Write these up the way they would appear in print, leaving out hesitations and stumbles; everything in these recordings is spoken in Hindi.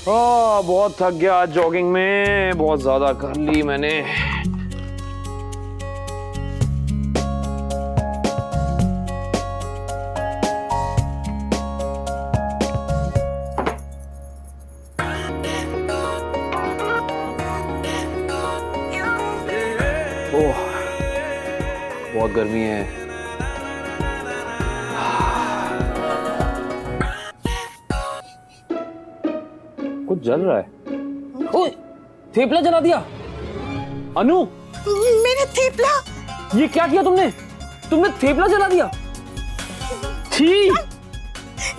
बहुत थक गया आज जॉगिंग में, बहुत ज्यादा कर ली मैंने। ओह, बहुत गर्मी है। कुछ जल रहा है। ओए, थेपला जला दिया। अनु, मेरा थेपला। ये क्या किया तुमने? तुमने थेपला जला दिया। छी!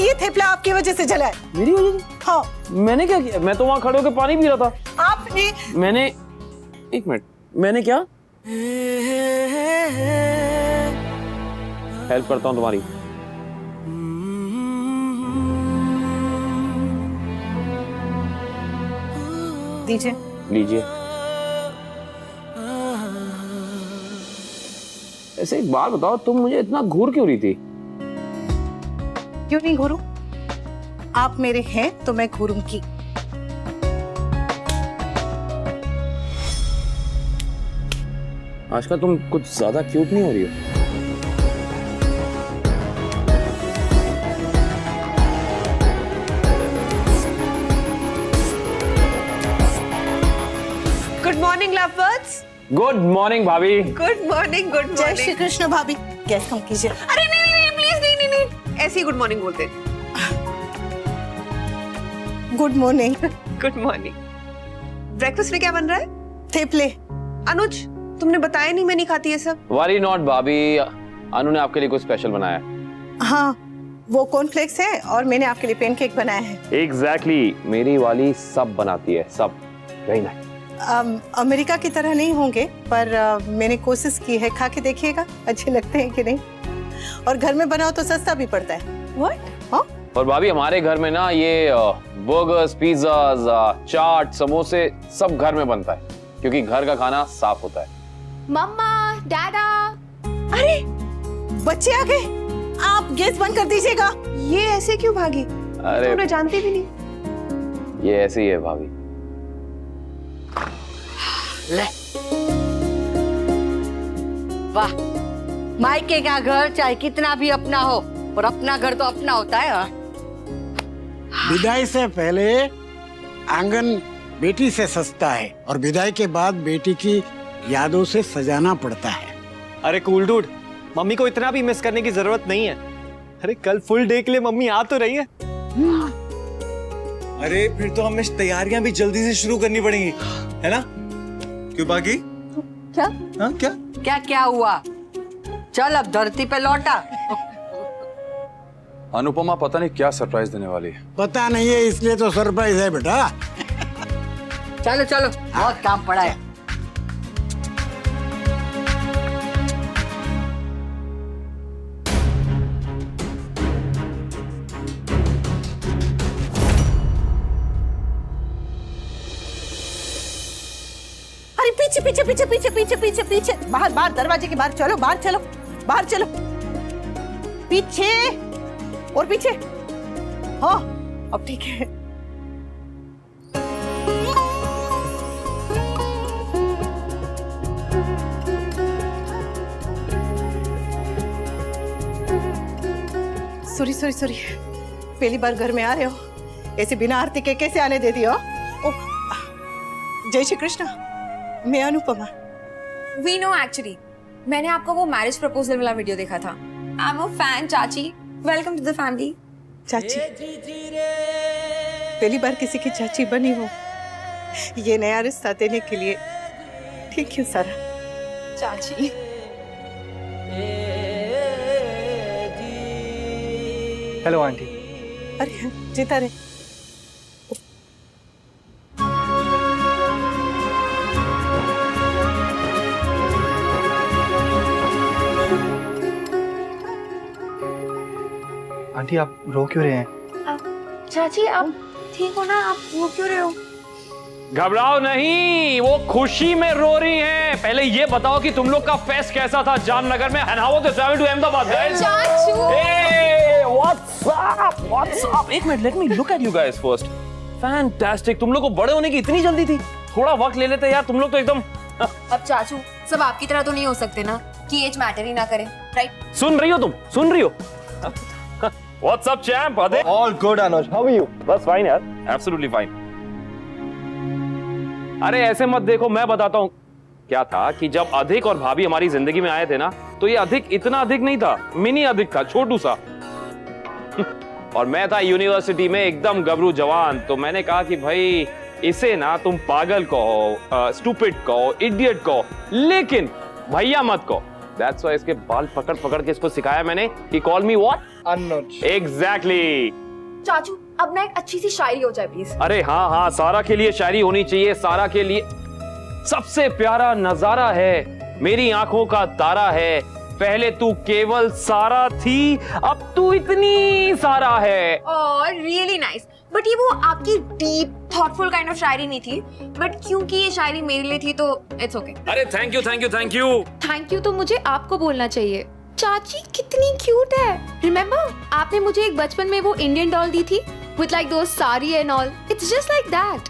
ये थेपला आपकी वजह से जला है। मेरी वजह से? हाँ। मैंने क्या किया? मैं तो वहां खड़े होकर पानी पी रहा था। आपने? मैंने, एक मिनट, मैंने क्या? हेल्प करता हूँ तुम्हारी। दीजिए। लीजिए। ऐसे एक बात बताओ, तुम मुझे इतना घूर क्यों रही थी? क्यों नहीं घूरूं? आप मेरे हैं तो मैं घूरूंगी। आजकल तुम कुछ ज्यादा क्यूट नहीं हो रही हो। Good morning lovers. Good morning भाभी। गुड मॉर्निंग, गुड जय मॉर्निंग। श्री कृष्ण भाभी, गैस कम कीजिए। अरे नहीं नहीं नहीं, प्लीज नहीं नहीं नहीं, ऐसे ही गुड मॉर्निंग बोलते हैं। Good morning. Good morning. Breakfast में क्या बन रहा है? थेपले। अनुज, तुमने बताया नहीं, मैं नहीं खाती ये सब। वरी नॉट भाभी, अनु ने आपके लिए कुछ स्पेशल बनाया। हाँ, वो कॉर्नफ्लेक्स है और मैंने आपके लिए पैनकेक बनाया है। एग्जैक्टली, मेरी वाली सब बनाती है, सब। Very nice. अमेरिका की तरह नहीं होंगे, पर मैंने कोशिश की है। खा के देखिएगा, अच्छे लगते हैं कि नहीं। और घर में बनाओ तो सस्ता भी पड़ता है। व्हाट? हाँ? और भाभी, हमारे घर में ना ये बर्गर्स, पिज्जाज, चाट, समोसे सब घर में बनता है, क्योंकि घर का खाना साफ होता है। मम्मा, डाडा। अरे बच्चे आ गए, आप गैस बंद कर दीजिएगा। ये ऐसे क्यों भागी? अरे तुमने जानती भी नहीं। ये ऐसी है भाभी। ले। वाह, मायके का घर चाहे कितना भी अपना हो, और अपना घर तो अपना होता है। हाँ? विदाई से पहले आंगन बेटी से सजता है और विदाई के बाद बेटी की यादों से सजाना पड़ता है। अरे कूल डूड, मम्मी को इतना भी मिस करने की जरूरत नहीं है। अरे कल फुल डे के लिए मम्मी आ तो रही है। अरे फिर तो हमें तैयारियां भी जल्दी से शुरू करनी पड़ेंगी, है ना? क्यों बाकी? क्या? हाँ क्या? क्या क्या हुआ? चल अब धरती पे लौटा। अनुपमा पता नहीं क्या सरप्राइज देने वाली है। पता नहीं है, इसलिए तो सरप्राइज है बेटा। चलो चलो, बहुत काम पड़ा है। अरे पीछे पीछे पीछे पीछे पीछे पीछे पीछे, बाहर बाहर, दरवाजे के बाहर चलो, बाहर चलो, बाहर चलो। पीछे और पीछे। हाँ, अब ठीक है। सॉरी सॉरी सॉरी, पहली बार घर में आ रहे हो, ऐसे बिना आरती के कैसे आने दे दियो? जय श्री कृष्ण, मैं अनुपमा। वी नो एक्चुअली, मैंने आपका वो मैरिज प्रपोजल वाला वीडियो देखा था। आई एम अ फैन चाची। Welcome to the family. चाची, पहली बार किसी की चाची बनी हो, ये नया रिश्ता देने के लिए थैंक यू सारा। चाची, हेलो आंटी। अरे जीता रहे। आंटी आप रो क्यों रहे हैं? चाची आप ठीक हो ना? आप रो क्यों रहे हो? घबराओ नहीं, वो खुशी में रो रही हैं। पहले ये बताओ कि तुम लोग का फेस्ट कैसा था जामनगर में, and how was the travel to Ahmedabad, guys? चाचू! Hey, what's up? What's up? एक minute, let me look at you guys first. Fantastic, तुम लोग को बड़े होने की इतनी जल्दी थी? थोड़ा वक्त ले लेते यार, तुम लोग तो एकदम। अब चाचू सब आपकी तरह तो नहीं हो सकते ना कि एज मैटर ही ना करे, राइट? सुन रही हो तुम? सुन रही हो? What's up, champ? Adit? All good, Anuj. How are you? बस फाइन यार, एब्सोल्युटली फाइन। अरे ऐसे मत देखो, मैं बताता हूँ क्या था कि जब अधिक और भाभी हमारी जिंदगी में आए थे ना, तो ये अधिक इतना अधिक नहीं था, मिनी अधिक था, छोटू सा। और मैं था यूनिवर्सिटी में एकदम गबरू जवान, तो मैंने कहा कि भाई इसे ना तुम पागल कहो, स्टूपिड कहो, इडियट कहो, लेकिन भैया मत कहो। That's why इसके बाल पकड़ पकड़ के इसको सिखाया मैंने कि call me what? Anuj. Exactly. चाचू अब ना एक अच्छी सी शायरी हो जाए प्लीज। अरे हाँ हाँ, सारा के लिए शायरी होनी चाहिए, सारा के लिए। सबसे प्यारा नजारा है, मेरी आंखों का तारा है, पहले तू केवल सारा थी, अब तू इतनी सारा है। और रियली नाइस, बट ये वो आपकी डीप थॉटफुल काइंड ऑफ शायरी नहीं थी, बट क्योंकि ये शायरी मेरे लिए थी तो इट्स ओके। अरे thank you thank you thank you. Thank you तो मुझे आपको बोलना चाहिए। चाची कितनी क्यूट है। रिमेम्बर आपने मुझे एक बचपन में वो इंडियन डॉल दी थी with like those sari and all, it's just like that.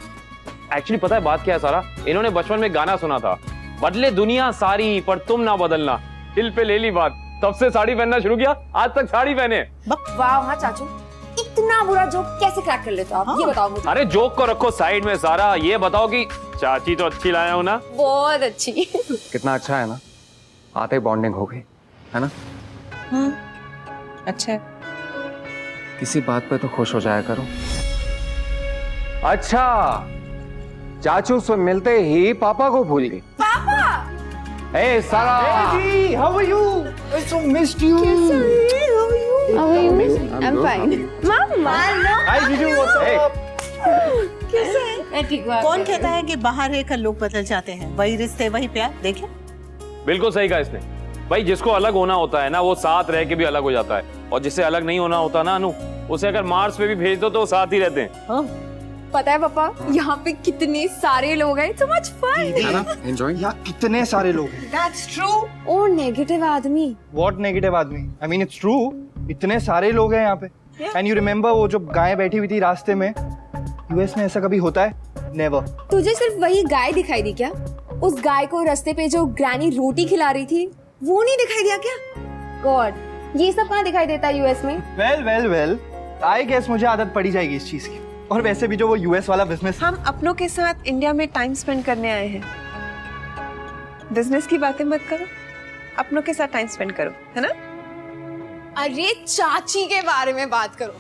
Actually पता है बात क्या है सारा, इन्होंने बचपन में गाना सुना था, बदले दुनिया सारी पर तुम ना बदलना, दिल पे ले ली बात, तब से साड़ी पहनना शुरू किया, आज तक साड़ी पहने। वाह हाँ चाचू, इतना बुरा जोक कैसे क्रैक कर लेते हो आप? ये बताओ मुझे। अरे जोक को रखो साइड में सारा, ये बताओ कि चाची तो अच्छी लाया हूं ना? बहुत अच्छी। कितना अच्छा है ना, आते ही बॉन्डिंग हो गई है ना? अच्छा है। किसी बात पे तो खुश हो जाया करो। अच्छा, चाचू से मिलते ही पापा को भूल गई। पापा! ए सारा! Hey, how are you? I so missed you. I'm fine. Hi, Jiju. What's up? मैं ठीक हूँ। कौन कहता है कि बाहर रहकर लोग बदल जाते हैं? वही रिश्ते वही प्यार। देखे बिल्कुल सही कहा इसने। भाई जिसको अलग होना होता है ना, वो साथ रह के भी अलग हो जाता है, और जिसे अलग नहीं होना होता ना अनु, उसे अगर मार्स पे भी भेज दो तो वो साथ ही रहते हैं। पता है पापा, यहाँ पे कितने सारे लोग हैं, so much fun। है ना? Enjoy? यहाँ कितने सारे लोग हैं। That's true. और नेगेटिव आदमी। What negative आदमी? I mean it's true. इतने सारे लोग हैं यहाँ पे। And you remember वो जो गाय बैठी हुई थी रास्ते में? US में ऐसा कभी होता है? Never. तुझे सिर्फ वही गाय दिखाई दी क्या? उस गाय को रास्ते पे जो ग्रैनी रोटी खिला रही थी, वो नहीं दिखाई दिया क्या? गॉड, ये सब कहाँ दिखाई देता है यूएस में? Well. I guess मुझे आदत पड़ी जाएगी इस चीज की। और वैसे भी जो वो यूएस वाला बिजनेस। हम अपनों के साथ इंडिया में टाइम स्पेंड करने आए हैं। बिजनेस की बातें मत करो, अपनों के साथ टाइम स्पेंड करो, है ना? अरे चाची के बारे में बात करो।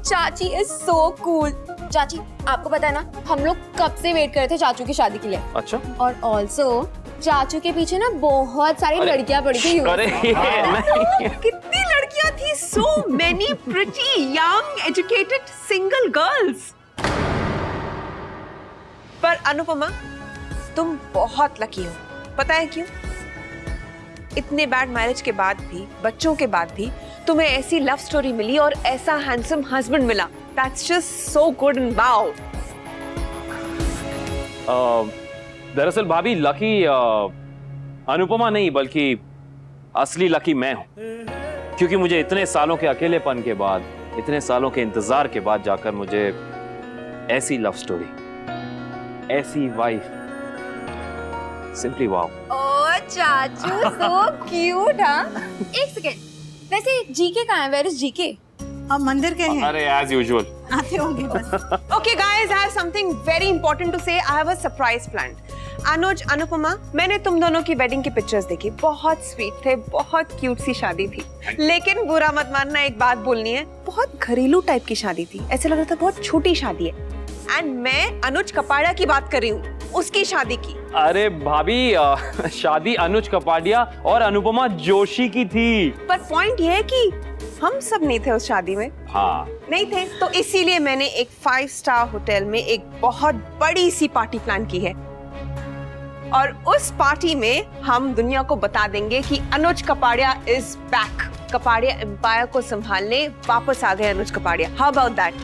चाची इज सो कूल। चाची आपको पता है ना, हम लोग कब से वेट कर रहे थे चाचू की शादी के लिए। अच्छा। और ऑल्सो चाचू के पीछे ना बहुत सारी लड़कियां पड़ी थी यूएस अरे में। कितनी लड़कियां थी, so many pretty young educated single girls। पर अनुपमा, तुम बहुत लकी हो। पता है क्यों? इतने बैड मैरिज के बाद भी, बच्चों के बाद भी तुम्हें ऐसी लव स्टोरी मिली और ऐसा हैंडसम हस्बैंड मिला। That's just so good and wow। दरअसल भाभी लकी अनुपमा नहीं, बल्कि असली लकी मैं हूं, क्योंकि मुझे इतने सालों के अकेलेपन के बाद, इतने सालों के इंतजार के बाद जाकर मुझे ऐसी लव स्टोरी, ऐसी वाइफ, सिंपली वाओ। ओह चाचू सो क्यूट। हाँ, एक सेकेंड, वैसे जीके कहाँ है? Where is GK? अब मंदिर के हैं। अरे एज यूजुअल आते होंगे बस। Okay guys, I have something very important to say. I have a surprise planned. अनुज, अनुपमा, मैंने तुम दोनों की वेडिंग की पिक्चर्स देखी, बहुत स्वीट थे, बहुत क्यूट सी शादी थी। लेकिन बुरा मत मानना, एक बात बोलनी है, बहुत घरेलू टाइप की शादी थी। ऐसे लग रहा था बहुत छोटी शादी है। एंड मैं अनुज कपाड़िया की बात कर रही हूँ, उसकी शादी की। अरे भाभी शादी अनुज कपाड़िया और अनुपमा जोशी की थी। पर पॉइंट ये है कि हम सब नहीं थे उस शादी में। हाँ नहीं थे, तो इसीलिए मैंने एक 5 स्टार होटल में एक बहुत बड़ी सी पार्टी प्लान की है, और उस पार्टी में हम दुनिया को बता देंगे कि Anuj Kapadia is back. Kapadia empire को संभालने वापस आ गए Anuj Kapadia. How about that?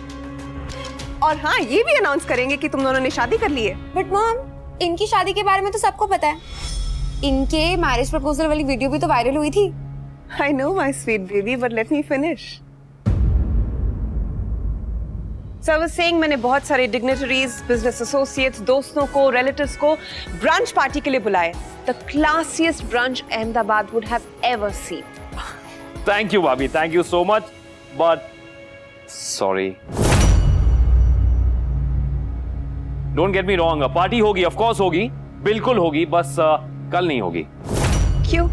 और हाँ, ये भी अनाउंस करेंगे कि तुम दोनों ने शादी कर ली है। बट मॉम, इनकी शादी के बारे में तो सबको पता है। इनके मैरिज प्रपोजल वाली वीडियो भी तो वायरल हुई थी। I know my sweet baby, but let me finish. So I was saying मैंने बहुत सारे डिग्नेटरीज, बिजनेस एसोसिएट्स, दोस्तों को, रिलेटिव्स को ब्रंच पार्टी के लिए बुलाए. The classiest brunch Ahmedabad would have ever seen. Thank you भाभी, thank you so much, but sorry. Don't get me wrong, party होगी, ऑफ कोर्स होगी, बिल्कुल होगी, बस कल नहीं होगी. क्यों?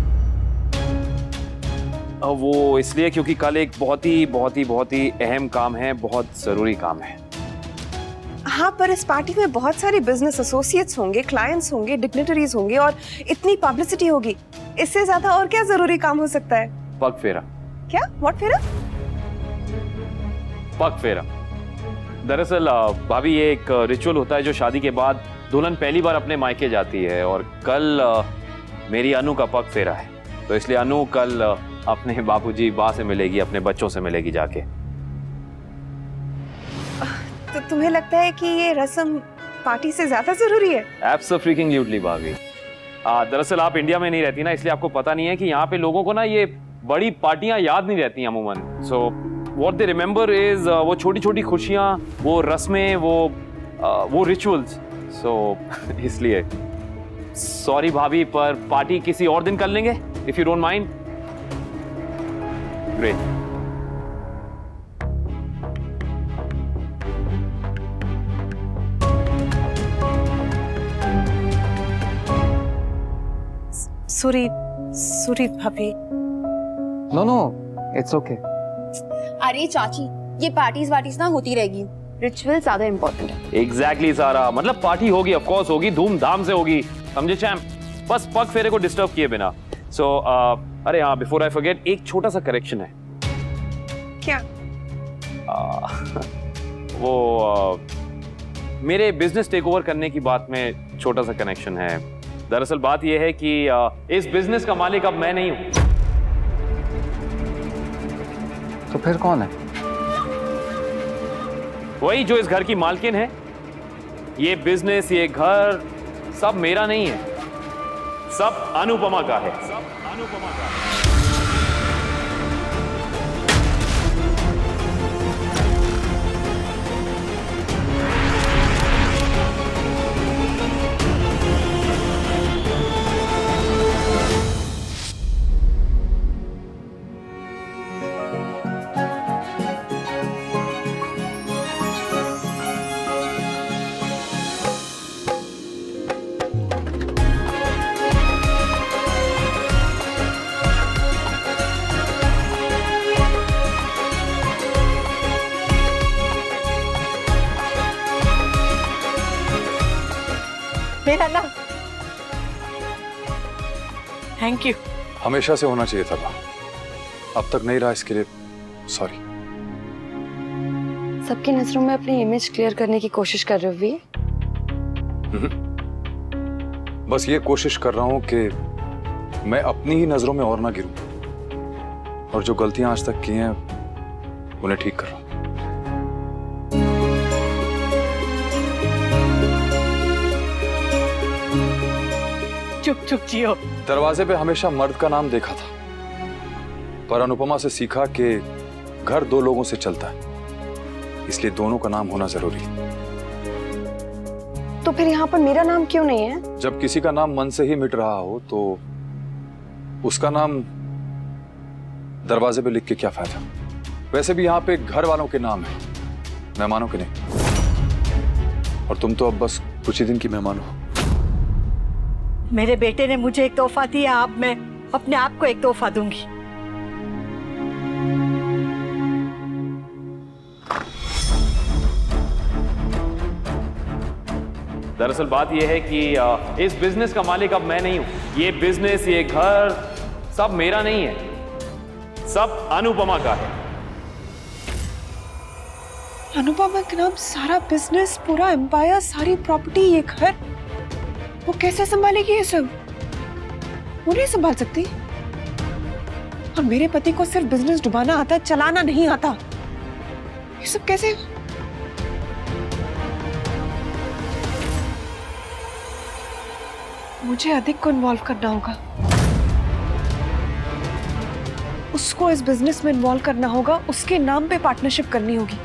वो इसलिए क्योंकि कल एक बहुत ही अहम काम है, बहुत जरूरी काम है. हाँ, पर इस पार्टी में बहुत सारे बिजनेस एसोसिएट्स होंगे, क्लाइंट्स होंगे, डिग्नेटरीज होंगे और इतनी पब्लिसिटी होगी. इससे ज्यादा और क्या जरूरी काम हो सकता है? पग फेरा. क्या? व्हाट फेरा? पग फेरा. दरअसल भाभी ये एक रिचुअल होता है जो शादी के बाद दुल्हन पहली बार अपने मायके जाती है, और कल मेरी अनु का पग फेरा है, तो इसलिए अनु कल अपने बापूजी बा से मिलेगी, अपने बच्चों से मिलेगी जाके. तो तुम्हें लगता है कि ये रस्म पार्टी से ज्यादा जरूरी है? एब्सोल्युटली भाभी. दरअसल आप इंडिया में नहीं रहती ना, इसलिए आपको पता नहीं है कि यहाँ पे लोगों को ना ये बड़ी पार्टियां याद नहीं रहती अमूमन. So what they remember is वो छोटी छोटी खुशियां, वो रस्में, वो रिचुअल्स. सो इसलिए सॉरी भाभी, पर पार्टी किसी और दिन कर लेंगे, if you don't mind. Great. Suri भाभी. No, it's okay. अरे चाची, ये पार्टीज ना होती रहेगी, रिचुअल ज्यादा इंपॉर्टेंट है. एग्जैक्टली सारा, मतलब पार्टी होगी, ऑफ कोर्स होगी, धूमधाम से होगी, समझे चैम? बस पग फेरे को डिस्टर्ब किए बिना. सो अरे हाँ, बिफोर आई फॉरगेट, एक छोटा सा करेक्शन है. क्या? वो मेरे बिजनेस टेक ओवर करने की बात में छोटा सा कनेक्शन है. दरअसल बात यह है कि इस बिजनेस का मालिक अब मैं नहीं हूं. तो फिर कौन है? वही जो इस घर की मालकिन है. ये बिजनेस, ये घर सब मेरा नहीं है, सब अनुपमा का है. मेरा ना, थैंक यू. हमेशा से होना चाहिए था, अब तक नहीं रहा, इसके लिए सॉरी. सबकी नजरों में अपनी इमेज क्लियर करने की कोशिश कर रहे हो भी? बस ये कोशिश कर रहा हूं कि मैं अपनी ही नजरों में और ना गिरूं, और जो गलतियां आज तक की हैं उन्हें ठीक कर रहा हूं. चुप जियो. दरवाजे पे हमेशा मर्द का नाम देखा था, पर अनुपमा से सीखा कि घर दो लोगों से चलता है, इसलिए दोनों का नाम होना जरूरी है. तो फिर यहाँ पर मेरा नाम क्यों नहीं है? जब किसी का नाम मन से ही मिट रहा हो तो उसका नाम दरवाजे पे लिख के क्या फायदा. वैसे भी यहाँ पे घर वालों के नाम है, मेहमानों के नहीं, और तुम तो अब बस कुछ ही दिन की मेहमान हो. मेरे बेटे ने मुझे एक तोहफा दिया, अब मैं अपने आप को एक तोहफा दूंगी. दरअसल बात यह है कि इस बिजनेस का मालिक अब मैं नहीं हूं. ये बिजनेस, ये घर सब मेरा नहीं है, सब अनुपमा का है. अनुपमा के नाम सारा बिजनेस, पूरा एम्पायर, सारी प्रॉपर्टी, ये घर, वो कैसे संभालेगी ये सब? वो नहीं संभाल सकती. और मेरे पति को सिर्फ बिजनेस डुबाना आता है, चलाना नहीं आता. ये सब कैसे? मुझे अधिक को इन्वॉल्व करना होगा, उसको इस बिजनेस में इन्वॉल्व करना होगा, उसके नाम पे पार्टनरशिप करनी होगी.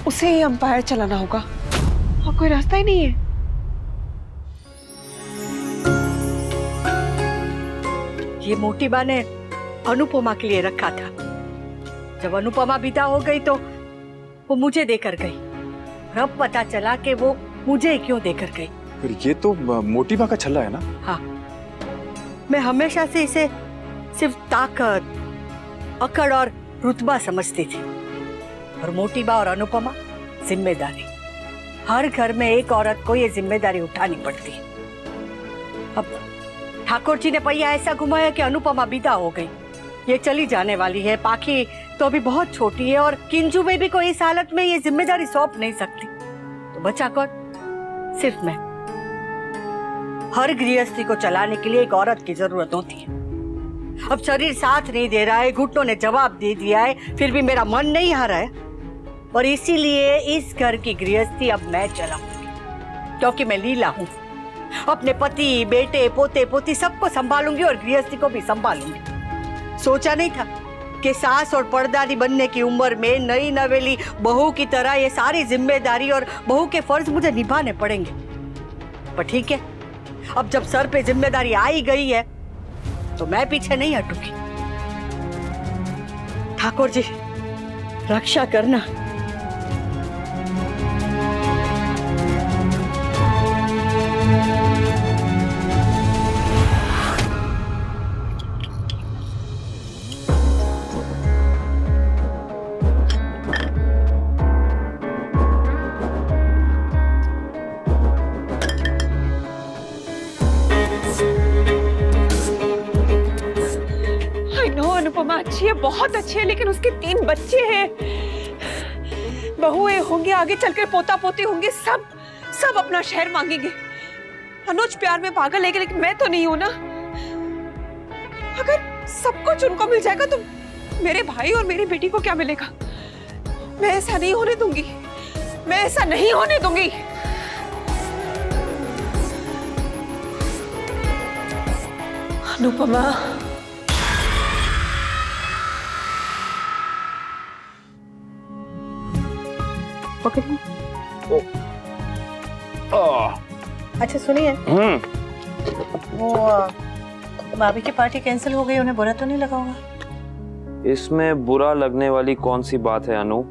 उसे ही अंपायर चलाना होगा और कोई रास्ता ही नहीं है। ये मोटी बा ने अनुपमा के लिए रखा था। जब अनुपमा विदा हो गई तो वो मुझे देकर गई। और अब पता चला कि वो मुझे क्यों देकर गई। पर ये तो मोटी माँ का छल्ला है ना। हाँ, मैं हमेशा से इसे सिर्फ ताकत, अकड़ और रुतबा समझती थी। और मोटी बा और अनुपमा जिम्मेदारी। हर घर में एक औरत को ये जिम्मेदारी उठानी पड़ती है। अब ठाकुर जी ने पहिया ऐसा घुमाया कि अनुपमा विदा हो गई। ये चली जाने वाली है। पाखी तो अभी बहुत छोटी है और किंजू में भी कोई इस हालत में ये जिम्मेदारी सौंप नहीं सकती। तो बचा कौन? सिर्फ मैं। हर गृहस्थी को चलाने के लिए एक औरत की जरूरत होती है। अब शरीर साथ नहीं दे रहा है, घुटनों ने जवाब दे दिया है, फिर भी मेरा मन नहीं हारा है। और इसीलिए इस घर की गृहस्थी अब मैं चलाऊंगी, क्योंकि मैं लीला हूँ। अपने पति, बेटे, पोते पोती सबको संभालूंगी और गृहस्थी को भी संभालूंगी। सोचा नहीं था कि सास और परदादी बनने की उम्र में नई नवेली बहू की तरह ये सारी जिम्मेदारी और बहू के फर्ज मुझे निभाने पड़ेंगे। पर ठीक है, अब जब सर पे जिम्मेदारी आई गई है तो मैं पीछे नहीं हटूंगी। ठाकुर जी, रक्षा करना। अनुपमा अच्छी है, बहुत अच्छी है, लेकिन उसके 3 बच्चे हैं। बहुएं होंगे, आगे चलकर पोता पोती होंगे, सब अपना शहर मांगेंगे। अनुज प्यार में पागल है, लेकिन मैं तो नहीं हूं ना। अगर सब कुछ उनको मिल जाएगा तो मेरे भाई और मेरी बेटी को क्या मिलेगा? मैं ऐसा नहीं होने दूंगी, मैं ऐसा नहीं होने दूंगी। अनुपमा, अच्छा सुनिए, वो भाभी की पार्टी कैंसिल हो गई, उन्हें बुरा तो नहीं लगा होगा? इसमें बुरा लगने वाली कौन सी बात है अनु?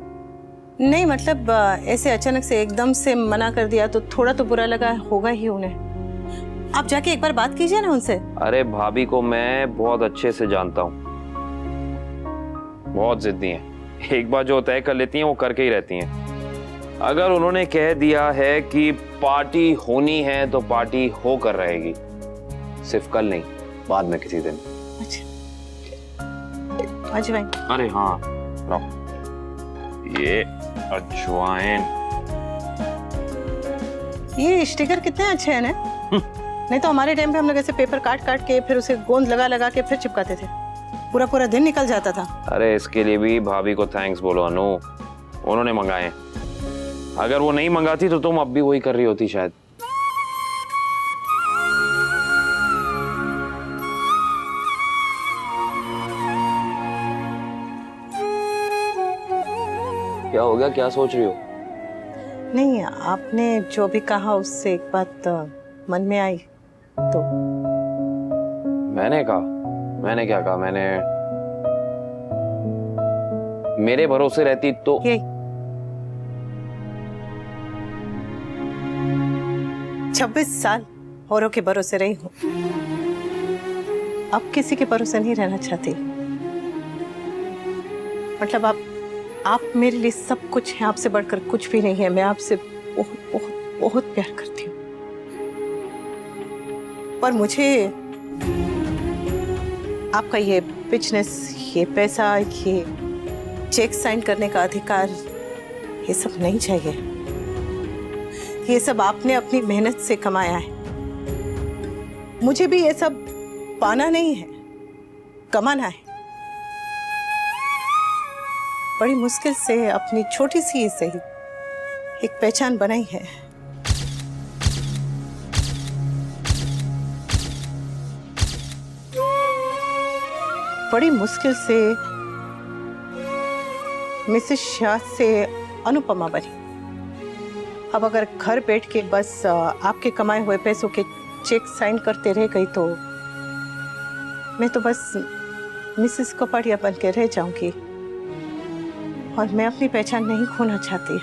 नहीं मतलब ऐसे अचानक से एकदम से मना कर दिया तो थोड़ा तो बुरा लगा होगा ही उन्हें। आप जाके एक बार बात कीजिए ना उनसे। अरे भाभी को मैं बहुत अच्छे से जानता हूँ, बहुत जिद्दी हैं। एक बार जो तय कर लेती हैं वो करके ही रहती हैं। अगर उन्होंने कह दिया है कि पार्टी होनी है तो पार्टी होकर रहेगी, सिर्फ कल नहीं, बाद में किसी दिन। अच्छा अजवाइन? अरे हाँ, ये अजवाइन। ये स्टिकर कितने अच्छे हैं ना। नहीं तो हमारे टाइम पे हम लोग ऐसे पेपर काट काट के फिर उसे गोंद लगा लगा के फिर चिपकाते थे, पूरा पूरा दिन निकल जाता था। अरे इसके लिए भी भाभी को थैंक्स बोलो अनु, उन्होंने मंगाए। अगर वो नहीं मंगाती तो तुम अब भी वही कर रही होती शायद। क्या हो गया, क्या सोच रही हो? नहीं, आपने जो भी कहा उससे एक बात मन में आई तो। मैंने मैंने क्या कहा? मैंने मेरे भरोसे रहती तो। ये 26 साल औरों के भरोसे रही हूं, अब किसी के भरोसे नहीं रहना चाहती। मतलब आप मेरे लिए सब कुछ हैं, आपसे बढ़कर कुछ भी नहीं है। मैं आपसे बहुत बहुत बहुत प्यार करती हूँ, पर मुझे आपका ये बिजनेस, ये पैसा, ये चेक साइन करने का अधिकार, ये सब नहीं चाहिए। ये सब आपने अपनी मेहनत से कमाया है, मुझे भी ये सब पाना नहीं है, कमाना है। बड़ी मुश्किल से अपनी छोटी सी सही एक पहचान बनाई है। बड़ी मुश्किल से मिसेस शाह से अनुपमा बनी। अब अगर घर बैठ के बस आपके कमाए हुए पैसों के चेक साइन करते रह गई तो मैं तो बस मिसेस कपाड़िया बन के रह जाऊंगी, और मैं अपनी पहचान नहीं खोना चाहती।